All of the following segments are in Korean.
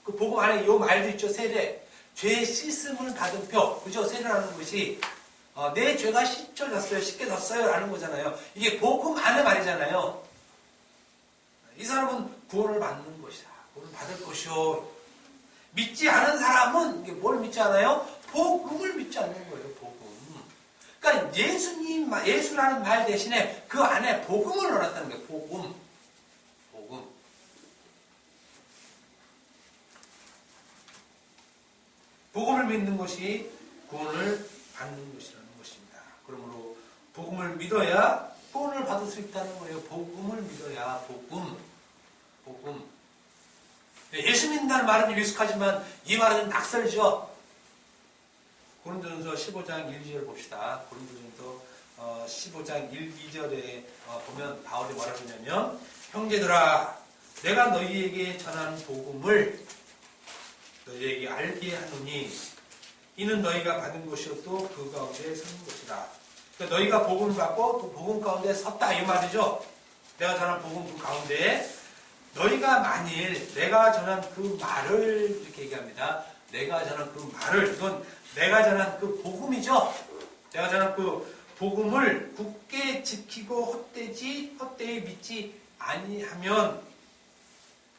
그 복음 안에 요 말도 있죠. 세례. 죄 씻음을 받은 표. 그죠? 세례라는 것이 내 죄가 씻겨졌어요. 씻겨졌어요. 라는 거잖아요. 이게 복음 안의 말이잖아요. 이 사람은 구원을 받는 것이다. 구원을 받을 것이요. 믿지 않은 사람은 이게 뭘 믿지 않아요? 복음을 믿지 않는 거예요. 복음. 그러니까 예수라는 말 대신에 그 안에 복음을 넣었다는 거예요. 복음. 복음. 복음을 믿는 것이 구원을 받는 것이라는 것입니다. 그러므로 복음을 믿어야 구원을 받을 수 있다는 거예요. 복음을 믿어야 복음. 예수 믿는다는 말은 익숙하지만 이 말은 낯설죠. 고린도전서 15장 1, 2절 봅시다. 고린도전서 15장 1, 2절에 보면 바울이 뭐라고 하냐면 형제들아 내가 너희에게 전한 복음을 너희에게 알게 하노니 이는 너희가 받은 것이요 또 그 가운데 서는 것이다. 그러니까 너희가 복음을 받고 또 복음 가운데 섰다 이 말이죠. 내가 전한 복음 그 가운데 너희가 만일 내가 전한 그 말을 이렇게 얘기합니다. 내가 전한 그 말을 이건 내가 전한 그 복음이죠. 내가 전한 그 복음을 굳게 지키고 헛되이 믿지 아니하면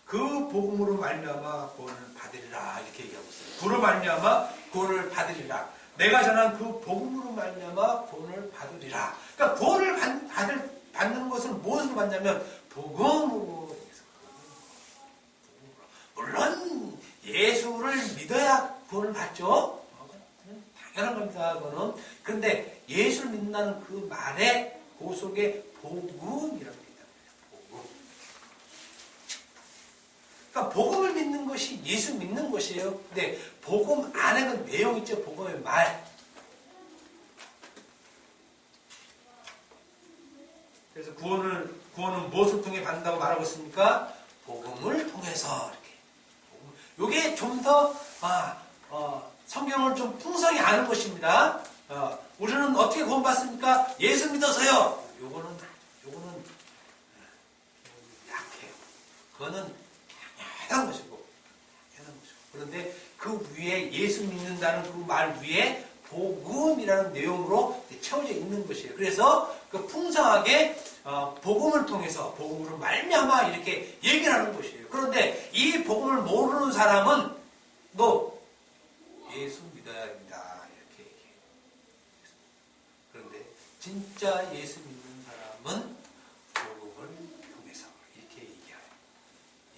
그 복음으로 말미암아 구원을 받으리라 이렇게 얘기하고 있어요. 그로 말미암아 구원을 받으리라. 내가 전한 그 복음으로 말미암아 구원을 받으리라. 그러니까 구원을 받는 것은 무엇으로 받냐면 복음으로. 물론 예수를 믿어야 구원을 받죠. 당연한 겁니다. 그거는. 그런데 예수를 믿는다는 그 말에 그 속에 복음이라고 있단 말이에요. 복음. 그러니까 복음을 믿는 것이 예수 믿는 것이에요. 근데 복음 안에 그 내용 있죠. 복음의 말. 그래서 구원은 무엇을 통해 받는다고 말하고 있습니까? 복음을 통해서 이렇게. 요게 좀 더 성경을 좀 풍성히 아는 것입니다. 우리는 어떻게 구원받습니까? 예수 믿어서요. 요거는 약해요. 그거는 당연한 것이고. 그런데 그 위에 예수 믿는다는 그 말 위에 복음이라는 내용으로 채워져 있는 것이에요. 그래서 그 풍성하게 복음을 통해서 복음으로 말미암아 이렇게 얘기를 하는 것이에요. 그런데 이 복음을 모르는 사람은 너 예수 믿어야 합니다. 이렇게 얘기해요. 그런데 진짜 예수 믿는 사람은 복음을 통해서 이렇게 얘기해요.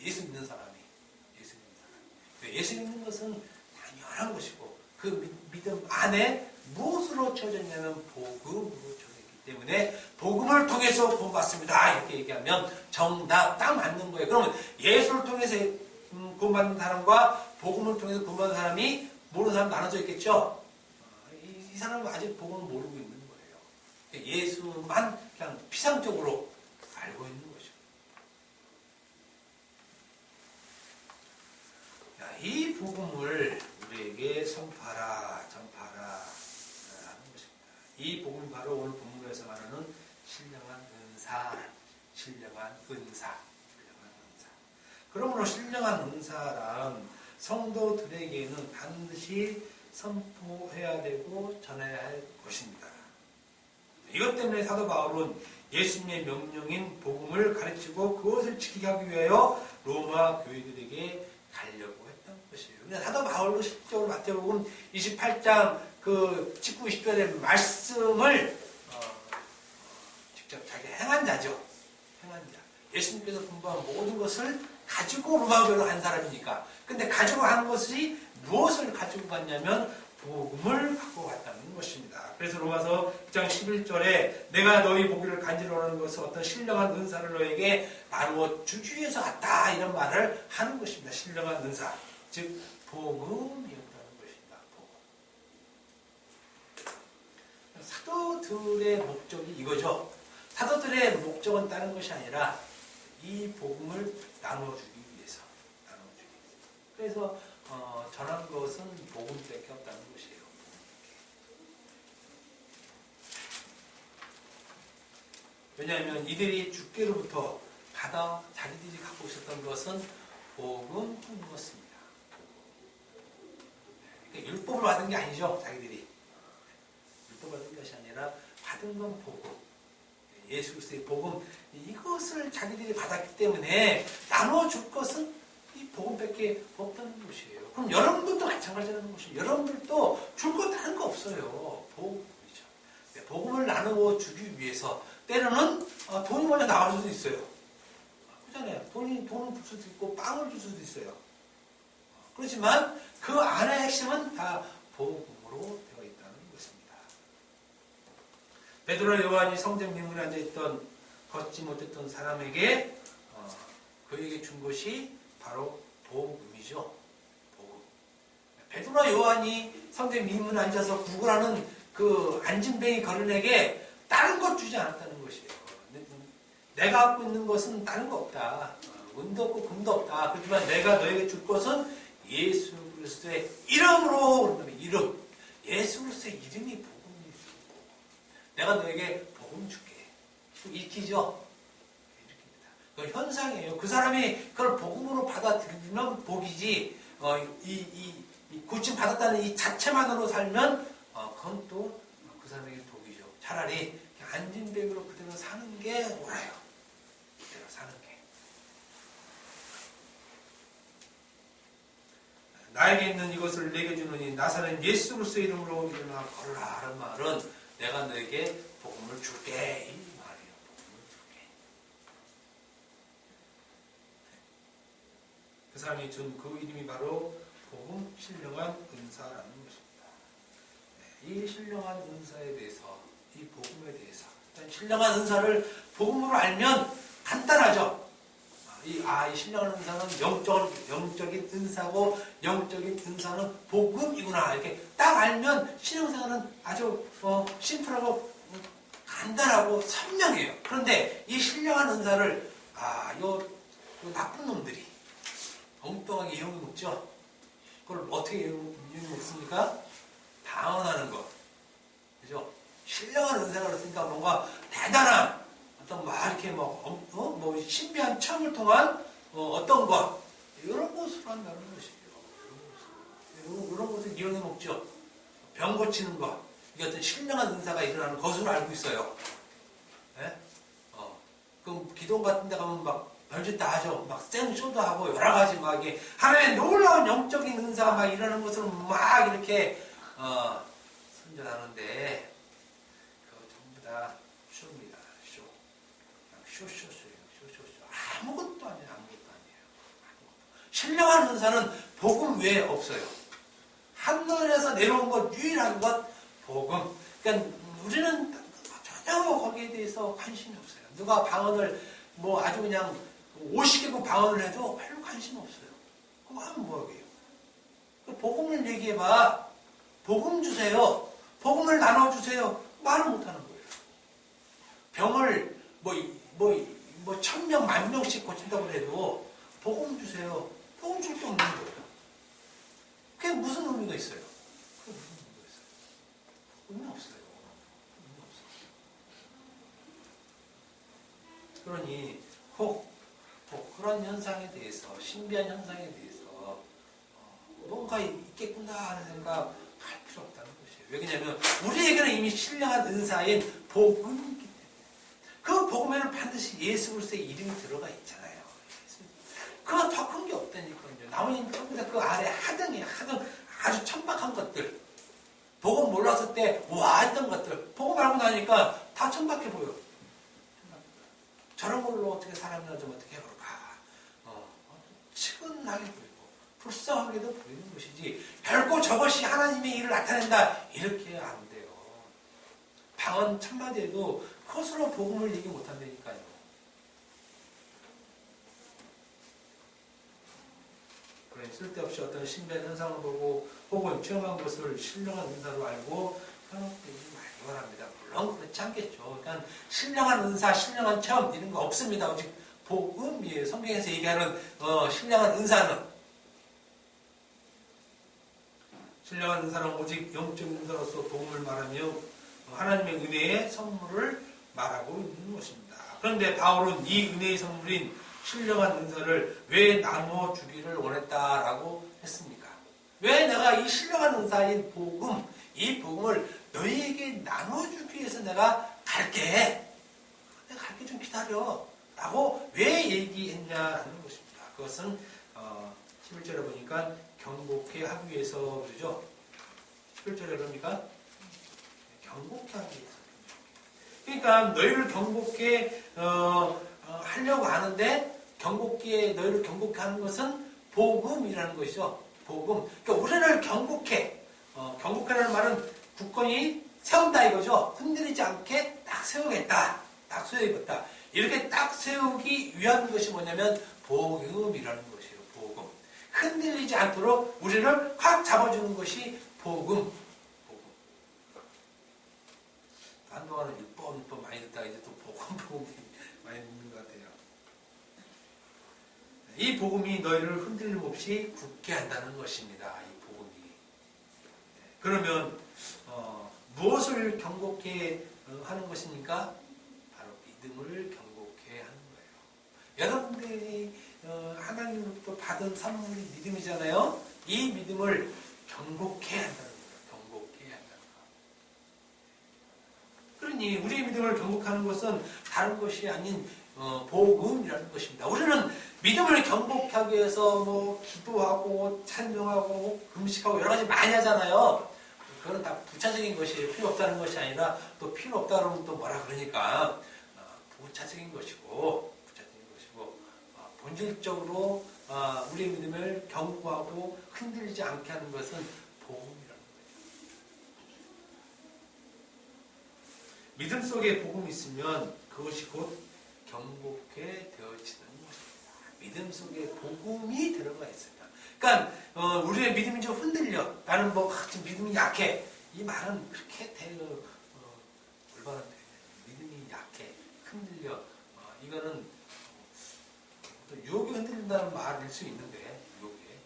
예수 믿는 사람이. 예수 믿는 것은 당연한 것이고 그 믿음 안에 무엇으로 채워져 있냐면 복음으로 채워져 있기 때문에 복음을 통해서 구원받습니다. 이렇게 얘기하면 정답 딱 맞는 거예요. 그러면 예수를 통해서 구원받는 사람과 복음을 통해서 구원받는 사람이 모르는 사람 나눠져 있겠죠. 이 사람은 아직 복음을 모르고 있는 거예요. 예수만 그냥 피상적으로 알고 있는 거죠. 이 복음을 우리에게 전파하라 하는 것입니다. 이 복음이 바로 오늘 본문에서 말하는 신령한 은사. 그러므로 신령한 은사란 성도들에게는 반드시 선포해야 되고 전해야 할 것입니다. 이것 때문에 사도 바울은 예수님의 명령인 복음을 가르치고 그것을 지키게 하기 위하여 로마 교회들에게 가려고 했던 것이에요. 그냥 사도 바울도 실제로 마태복음 28장 그 19, 20절의 말씀을 직접 자기 행한 자죠. 행한 자. 예수님께서 공부한 모든 것을 가지고 로마 교회로 간 사람이니까. 근데 가지고 간 것이 무엇을 가지고 갔냐면 복음을 갖고 갔다는 것입니다. 그래서 로마서 2장 11절에 내가 너희 보기를 간지러워하는 것은 어떤 신령한 은사를 너에게 나누어 주기 위해서 갔다 이런 말을 하는 것입니다. 신령한 은사. 즉 복음이었다는 것입니다. 복음. 사도들의 목적이 이거죠. 사도들의 목적은 다른 것이 아니라 이 복음을 나눠주기 위해서. 그래서 전한 것은 복음밖에 없다는 것이에요. 왜냐하면 이들이 주께로부터 받아 자기들이 갖고 있었던 것은 복음뿐이었습니다. 받은 게 아니죠. 자기들이. 로또 받은 것이 아니라 받은 건 복음. 예수 그리스도의 복음. 이것을 자기들이 받았기 때문에 나눠줄 것은 이 복음밖에 없다는 것이에요. 그럼 여러분들도 마찬가지라는 것이에요. 여러분들도 줄 것 다른 거 없어요. 복음이죠. 복음을 나누어 주기 위해서 때로는 돈이 먼저 나갈 수도 있어요. 그렇잖아요. 돈을 줄 수도 있고 빵을 줄 수도 있어요. 그렇지만 그 안의 핵심은 다 복음으로 되어 있다는 것입니다. 베드로와 요한이 성전 민문에 앉아있던 걷지 못했던 사람에게 그에게 준 것이 바로 복음이죠. 복음. 베드로와 요한이 성전 민문에 앉아서 구걸하는 그 안진뱅이 거른에게 다른 것 주지 않았다는 것이에요. 내가 갖고 있는 것은 다른 거 없다. 은도 없고 금도 없다. 그렇지만 내가 너에게 줄 것은 예수 그리스도의 이름으로 그런다면 이름. 예수 그리스도의 이름이 복음이에요. 내가 너에게 복음 줄게. 읽히죠? 읽힙니다. 그 현상이에요. 그 사람이 그걸 복음으로 받아들이면 복이지. 이 구침 받았다는 이 자체만으로 살면 그건 또 그 사람에게 복이죠. 차라리 안진뱅이로 그대로 사는 게 옳아요. 그대로 사는 게. 나에게 있는 이것을 내게 주느니 나사렛 예수 그리스도의 이름으로 일어나 걸으라 하는 말은 내가 너에게 복음을 줄게 이 말이에요. 복음을 줄게. 그 사람이 준 그 이름이 바로 복음 신령한 은사라는 것입니다. 이 신령한 은사에 대해서 이 복음에 대해서 일단 신령한 은사를 복음으로 알면 간단하죠. 이 신령한 은사는 영적인 은사고 영적인 은사는 복음이구나 이렇게 딱 알면 신앙생활은 아주 심플하고 간단하고 선명해요. 그런데 이 신령한 은사를 요 나쁜 놈들이 엉뚱하게 이용해 먹죠. 그걸 어떻게 이용해 먹습니까? 방언하는 것, 그죠? 신령한 은사가 그렇으니까 뭔가 대단한 어떤 이렇게 뭐 신비한 체험을 통한 어떤 것 이런 것으로 한다는 것이에요. 이런 것을 이용해 먹죠. 병 고치는 것 이게 어떤 신령한 은사가 일어나는 것으로 알고 있어요. 네? 그럼 기도 같은 데 가면 막 별짓 다 하죠. 막 생쇼도 하고 여러 가지 막 이게 하나의 놀라운 영적인 은사가 막 일어나는 것으로 막 이렇게 선전하는데 그거 전부 다 쇼입니다. 쇼예요. 아무것도 아니에요. 신령한 은사는 복음 외에 없어요. 하늘에서 내려온 것 유일한 것 복음. 그러니까 우리는 전혀 거기에 대해서 관심이 없어요. 누가 방언을 아주 그냥 50개국 방언을 해도 별로 관심 없어요. 그거 하면 뭐하게요? 복음을 얘기해봐. 복음 주세요. 복음을 나눠주세요. 말을 못하는 거예요. 병을 1000명, 10,000명씩 고친다고 해도 복음 주세요. 복음 줄 게 없는 거예요. 그게 무슨 의미가 있어요? 그게 무슨 의미가 있어요? 의미 없어요. 그러니 그런 현상에 대해서 신비한 현상에 대해서 뭔가 있겠구나 하는 생각 할 필요 없다는 것이에요. 왜냐하면 우리에게는 이미 신령한 은사인 복음이기 때문에 그 복음에는 반드시 예수 그리스도의 이름이 들어가 있잖아요. 그거 더 큰 게 없다니까요. 나머지는 전부 다 그 아래 하등이에요. 하등 아주 천박한 것들. 복음 몰랐을 때 와 했던 것들. 복음 알고 나니까 다 천박해 보여. 저런 걸로 어떻게 사람이나 좀 어떻게 해볼까. 측은하게 보이고 불쌍하게도 보이는 것이지 결코 저것이 하나님의 일을 나타낸다 이렇게 안 돼요. 방언 천마디 해도 그것으로 복음을 얘기 못한다니까요. 그러니 쓸데없이 어떤 신비한 현상을 보고 혹은 체험한 것을 신령한 은사로 알고 현혹되지 말기 바랍니다. 물론 그렇지 않겠죠. 그러니까 신령한 은사, 신령한 체험 이런 거 없습니다. 오직 복음이에요. 성경에서 얘기하는 신령한 은사는 오직 영적인 은사로서 복음을 말하며 하나님의 은혜의 선물을 말하고 있는 것입니다. 그런데 바울은 이 은혜의 선물인 신령한 은사를 왜 나누어 주기를 원했다라고 했습니까? 왜 내가 이 신령한 은사인 복음, 이 복음을 너희에게 나눠주기 위해서 내가 갈게. 내가 갈게 좀 기다려. 라고 왜 얘기했냐라는 것입니다. 그것은 11절에 보니까 경고케 하기 위해서 그러죠. 11절에 그럽니까? 경고케 하기 위해서. 그러니까 너희를 경고케 하려고 하는데 너희를 경고케 하는 것은 복음이라는 것이죠. 복음. 그러니까 우리를 경고케. 경고케라는 말은 굳건히 세운다 이거죠. 흔들리지 않게 딱 세우겠다. 딱 세우겠다. 이렇게 딱 세우기 위한 것이 뭐냐면 복음이라는 것이에요. 복음. 흔들리지 않도록 우리를 확 잡아주는 것이 복음. 한동안은 율법 많이 듣다가 이제 또 복음 많이 듣는 것 같아요. 이 복음이 너희를 흔들림 없이 굳게 한다는 것입니다. 이 복음이. 그러면 무엇을 경고케 하는 것입니까? 바로 믿음을 경고케 하는 거예요. 여러분들이 하나님으로부터 받은 선물이 믿음이잖아요. 이 믿음을 경고케 한다는 거예요. 경고케 한다는 거. 그러니 우리의 믿음을 경고하는 것은 다른 것이 아닌 복음이라는 것입니다. 우리는 믿음을 경고하기 위해서 뭐 기도하고 찬송하고 금식하고 여러 가지 많이 하잖아요. 그건 다 부차적인 것이에요. 필요 없다는 것이 아니라 또 필요 없다 그러면 또 뭐라 그러니까 부차적인 것이고 본질적으로 우리의 믿음을 경고하고 흔들리지 않게 하는 것은 복음이라는 거예요. 믿음 속에 복음이 있으면 그것이 곧 경고케 되어지는 것입니다. 믿음 속에 복음이 들어가 있습니다. 그러니까 우리의 믿음이 좀 흔들려. 나는 지금 믿음이 약해. 이 말은 그렇게 올바른 믿음이 약해. 흔들려. 이거는 또 유혹에 흔들린다는 말일 수 있는데 유혹에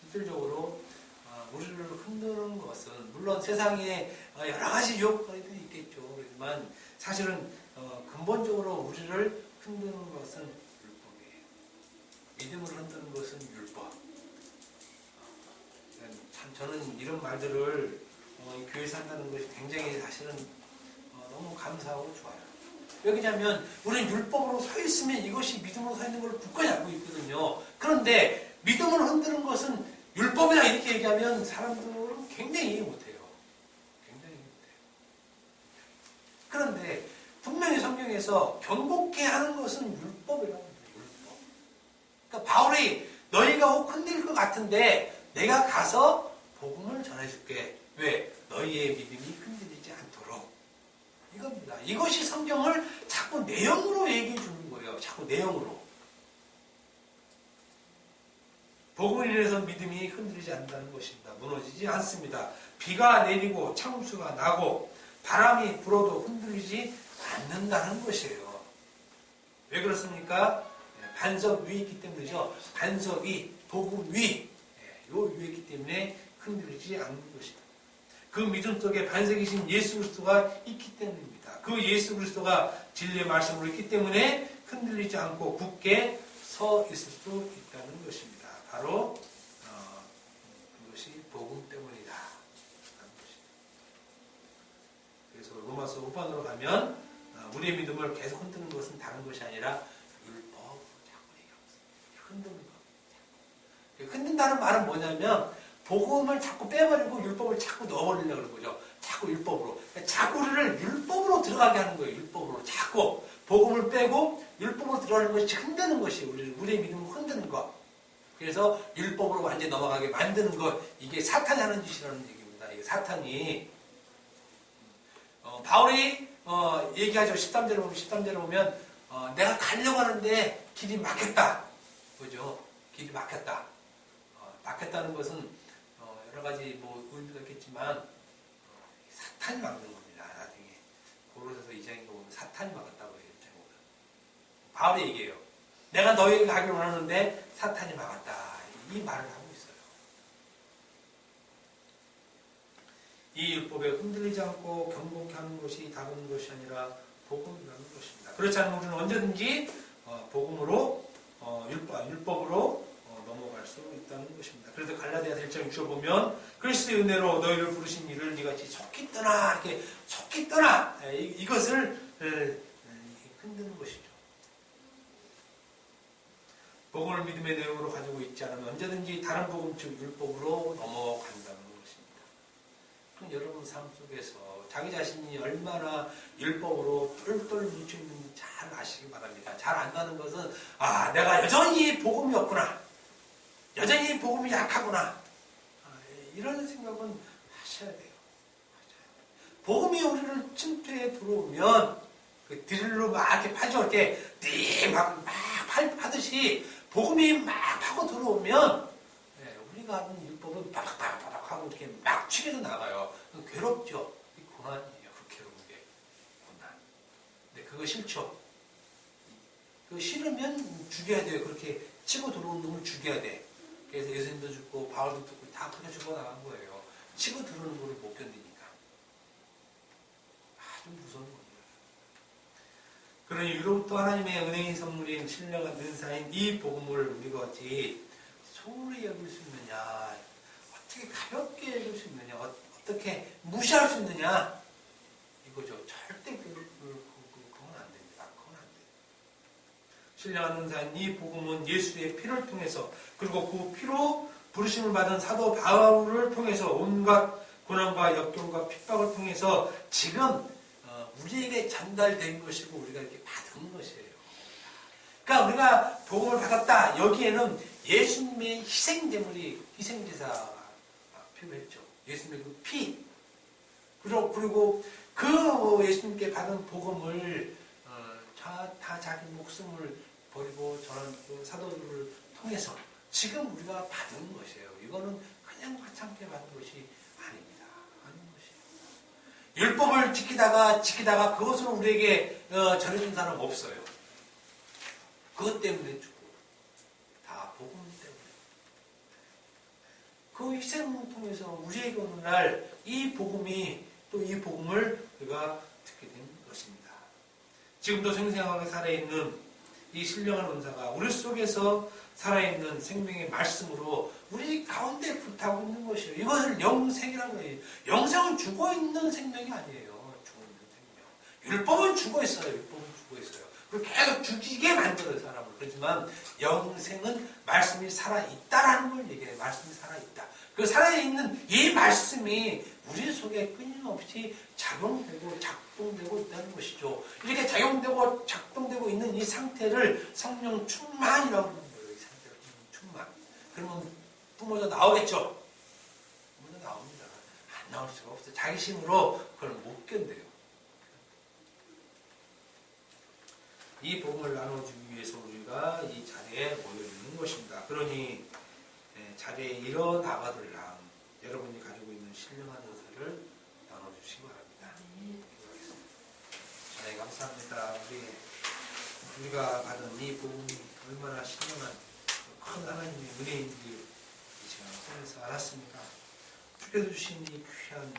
실질적으로 우리를 흔드는 것은 물론 세상에 여러 가지 유혹거리들이 있겠죠. 그렇지만 사실은 근본적으로 우리를 흔드는 것은 율법이에요. 믿음을 흔드는 것은 율법. 참 저는 이런 말들을 교회에서 한다는 것이 굉장히 사실은 너무 감사하고 좋아요. 왜 그러냐면 우리는 율법으로 서 있으면 이것이 믿음으로 서 있는 걸 굳건히 알고 있거든요. 그런데 믿음을 흔드는 것은 율법이다 이렇게 얘기하면 사람들은 굉장히 이해 못해요. 굉장히 이해 못해요. 그런데 분명히 성경에서 경고케 하는 것은 율법이라고 합니다. 율법. 그러니까 바울이 너희가 혹 흔들릴 것 같은데 내가 가서 복음을 전해줄게. 왜? 너희의 믿음이 흔들리지 않도록. 이겁니다. 이것이 성경을 자꾸 내용으로 얘기해 주는 거예요. 자꾸 내용으로. 복음을 인해서 믿음이 흔들리지 않는다는 것입니다. 무너지지 않습니다. 비가 내리고 창수가 나고 바람이 불어도 흔들리지 않는다는 것이에요. 왜 그렇습니까? 반석 위에 있기 때문이죠. 반석 위, 복음 위. 요 위에 있기 때문에 흔들리지 않는 것입니다. 그 믿음 속에 반석이신 예수 그리스도가 있기 때문입니다. 그 예수 그리스도가 진리의 말씀으로 있기 때문에 흔들리지 않고 굳게 서 있을 수 있다는 것입니다. 바로 그것이 복음 때문이다. 그래서 로마서 후반으로 가면 우리의 믿음을 계속 흔드는 것은 다른 것이 아니라 율법으로 자꾸 얘기하고 있습니다. 흔드는 거. 흔든다는 말은 뭐냐면 복음을 자꾸 빼버리고 율법을 자꾸 넣어버리려고 그러는 거죠. 자꾸 율법으로. 자꾸 우리를 율법으로 들어가게 하는 거예요. 율법으로. 자꾸 복음을 빼고 율법으로 들어가는 것이 흔드는 것이에요. 우리의 믿음을 흔드는 것. 그래서 율법으로 완전히 넘어가게 만드는 것. 이게 사탄이 하는 짓이라는 얘기입니다. 이게 사탄이. 바울이 얘기하죠. 13절에 보면 내가 가려고 하는데 길이 막혔다. 그죠? 길이 막혔다. 막혔다는 것은 여러 가지 의미가 있겠지만 사탄이 막는 겁니다. 나중에 고로새서 2장에 보면 사탄이 막았다고 해요. 바울이 얘기해요. 내가 너희에게 가기를 원하는데 사탄이 막았다. 이 말을 하고 있어요. 이 율법에 흔들리지 않고 경고케 하는 것이 다른 것이 아니라 복음이라는 것입니다. 그렇지 않으면 우리는 언제든지 복음으로 율법으로 넘어갈 넘어갈 수 있다는 것입니다. 그래서 갈라디아서 1장 6절 보면 그리스도의 은혜로 너희를 부르신 이를 네같이 속히 떠나 이렇게 속히 떠나 이것을 흔드는 것이죠. 복음을 믿음의 내용으로 가지고 있지 않으면 언제든지 다른 복음 즉 율법으로 넘어간다는 것입니다. 그럼 여러분 삶 속에서 자기 자신이 얼마나 율법으로 똘똘 뭉쳐 있는지 잘 아시기 바랍니다. 잘 안다는 것은 내가 여전히 복음이 없구나. 여전히 복음이 약하구나. 이런 생각은 하셔야 돼요. 복음이 우리를 침투에 들어오면 그 드릴로 막 이렇게 파죠. 이렇게 막 파듯이 복음이 막 파고 들어오면 우리가 하는 율법은 바닥바닥 하고 이렇게 막 치게도 나가요. 괴롭죠. 고난이에요. 그 괴로운 게 고난. 근데 그거 싫죠. 그거 싫으면 죽여야 돼요. 그렇게 치고 들어오는 놈을 죽여야 돼. 그래서 예수님도 죽고 바울도 죽고 다 그냥 죽어나간 거예요. 치고 들어오는 거를 못 견디니까. 아주 무서운 겁니다. 그러니 유로부터 하나님의 은혜인 선물인 신령한 은사인 이 복음을 우리가 어찌 소홀히 여길 수 있느냐, 어떻게 가볍게 여길 수 있느냐, 어떻게 무시할 수 있느냐, 이거죠. 절대 그건 안 됩니다. 그건 안 돼요. 신령한 은사인 이 복음은 예수의 피를 통해서 그리고 그 피로 부르심을 받은 사도 바울을 통해서 온갖 고난과 역경과 핍박을 통해서 지금 우리에게 전달된 것이고 우리가 이렇게 받은 것이에요. 그러니까 우리가 복음을 받았다. 여기에는 예수님의 희생제물이 희생제사가 필요했죠. 예수님의 그 피. 그리고 그 예수님께 받은 복음을 다 자기 목숨을 버리고 저런 그 사도들을 통해서 지금 우리가 받은 것이에요. 이거는 그냥 화창게 받은 것이 아닙니다. 율법을 지키다가 그것으로 우리에게 전해준 사람 없어요. 그것 때문에 죽고 다 복음 때문에 그 희생을 통해서 우리에게 오늘날 이 복음이 또 이 복음을 우리가 듣게 된 것입니다. 지금도 생생하게 살아있는 이 신령한 은사가 우리 속에서 살아있는 생명의 말씀으로 우리 가운데 불타고 있는 것이에요. 이것을 영생이라는 거예요. 영생은 죽어있는 생명이 아니에요. 죽어있는 생명. 율법은 죽어있어요. 율법은 죽어있어요. 그리고 계속 죽이게 만들어요, 사람을. 그렇지만 영생은 말씀이 살아있다라는 걸 얘기해요. 말씀이 살아있다. 그 살아있는 이 말씀이 우리 속에 끊임없이 작용되고 작동되고 있다는 것이죠. 이렇게 작용되고 작동되고 있는 이 상태를 성령 충만이라고 하는 거예요. 이 상태를 충만. 그러면 뿜어져 나오겠죠? 뿜어져 나옵니다. 안 나올 수가 없어요. 자기 힘으로 그걸 못 견뎌요. 이 복음을 나눠주기 위해서 우리가 이 자리에 모여있는 것입니다. 그러니 자리에 일어나가들랑 여러분이 가지고 있는 신령한 은사를 나눠주시기 바랍니다. 기도하겠습니다. 하나님 감사합니다. 우리가 받은 이 복음이 얼마나 신령한 큰 하나님의 은혜인지 이 시간 통해서 알았습니다. 주께서 주신 이 귀한